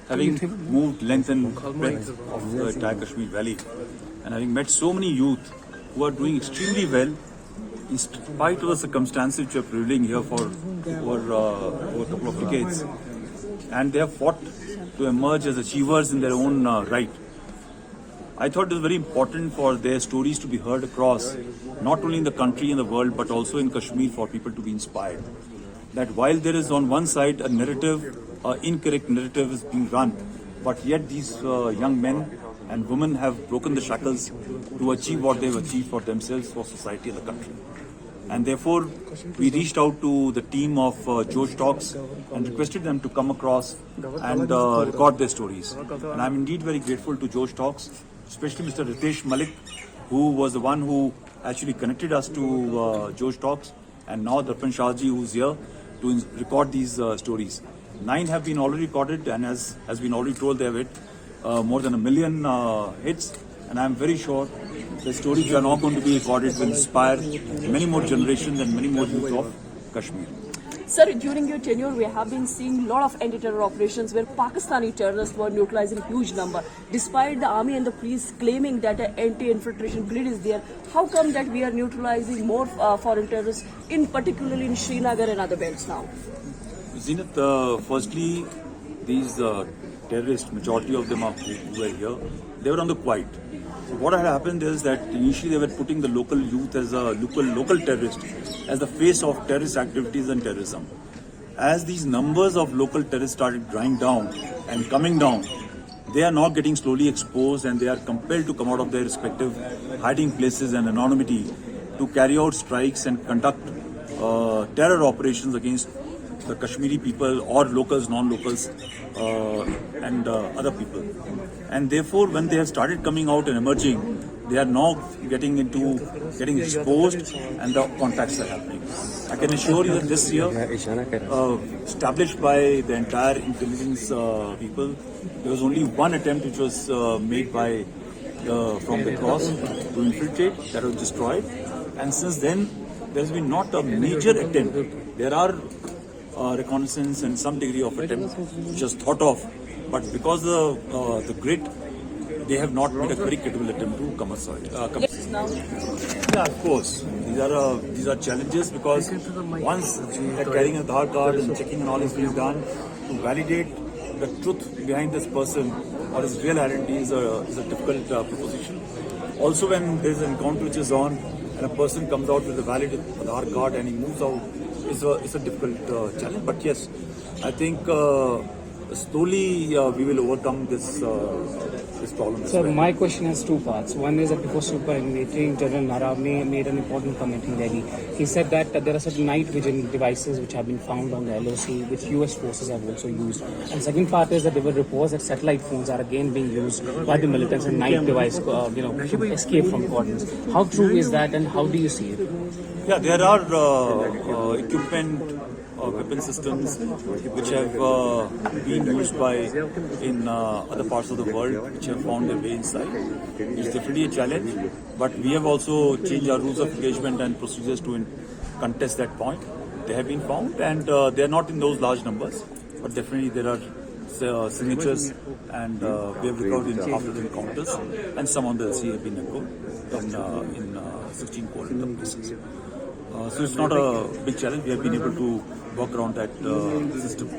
having moved length and breadth of the entire Kashmir Valley, and having met so many youth who are doing extremely well in spite of the circumstances which are prevailing here for over a couple of decades, and they have fought to emerge as achievers in their own right. I thought it was very important for their stories to be heard across, not only in the country and the world, but also in Kashmir, for people to be inspired. That while there is on one side a narrative, incorrect narrative is being run, but yet these young men and women have broken the shackles to achieve what they've achieved for themselves, for society and the country. And therefore, we reached out to the team of GoC Talks and requested them to come across and record their stories. And I'm indeed very grateful to GoC Talks, especially Mr. Ritesh Malik, who was the one who actually connected us to GoC Talks, and now Darpan Shahji, who's here to record these stories. 9 have been already recorded, and as has been already told, they have hit more than 1 million hits. And I'm very sure the stories which are now going to be recorded will inspire many more generations and many more youth of Kashmir. Sir, during your tenure, we have been seeing a lot of anti-terror operations where Pakistani terrorists were neutralized in huge number. Despite the army and the police claiming that an anti-infiltration grid is there, how come that we are neutralizing more foreign terrorists, particularly in Srinagar and other belts now? Zenith, firstly, these terrorists, majority of them who were here, they were on the quiet. So what had happened is that initially they were putting the local youth as a local terrorist, as the face of terrorist activities and terrorism. As these numbers of local terrorists started drying down and coming down, they are now getting slowly exposed, and they are compelled to come out of their respective hiding places and anonymity to carry out strikes and conduct terror operations against the Kashmiri people or locals, non-locals, and other people. And therefore, when they have started coming out and emerging, they are now getting exposed, and the contacts are happening. I can assure you that this year, established by the entire intelligence people, there was only one attempt which was made by from the cross to infiltrate, that was destroyed. And since then, there has been not a major attempt. There are reconnaissance and some degree of attempt which was thought of, but because the grid, they have not made a very credible attempt to come aside. Yeah, of course. These are challenges, because once carrying an Aadhaar card and checking and all is being done, to validate the truth behind this person or his real identity is a difficult proposition. Also, when there is an encounter which is on and a person comes out with a valid Aadhaar card and he moves out, it's a difficult challenge. But yes, I think slowly we will overcome this problem. So my question has two parts. One is that before superannuating, General Naravne made an important comment in Delhi. He said that there are certain night vision devices which have been found on the LOC, which US forces have also used. And second part is that there were reports that satellite phones are again being used by the militants and night device, to escape from cordons. How true is that, and how do you see it? Yeah, there are weapon systems which have been used in other parts of the world, which have found their way inside. It's definitely a challenge, but we have also changed our rules of engagement and procedures to contest that point. They have been found, and they are not in those large numbers, but definitely there are signatures, and we have recovered after the encounters, and some on the sea have been recovered in 16 cold places. So it's not a big challenge. We have been able to work around that system.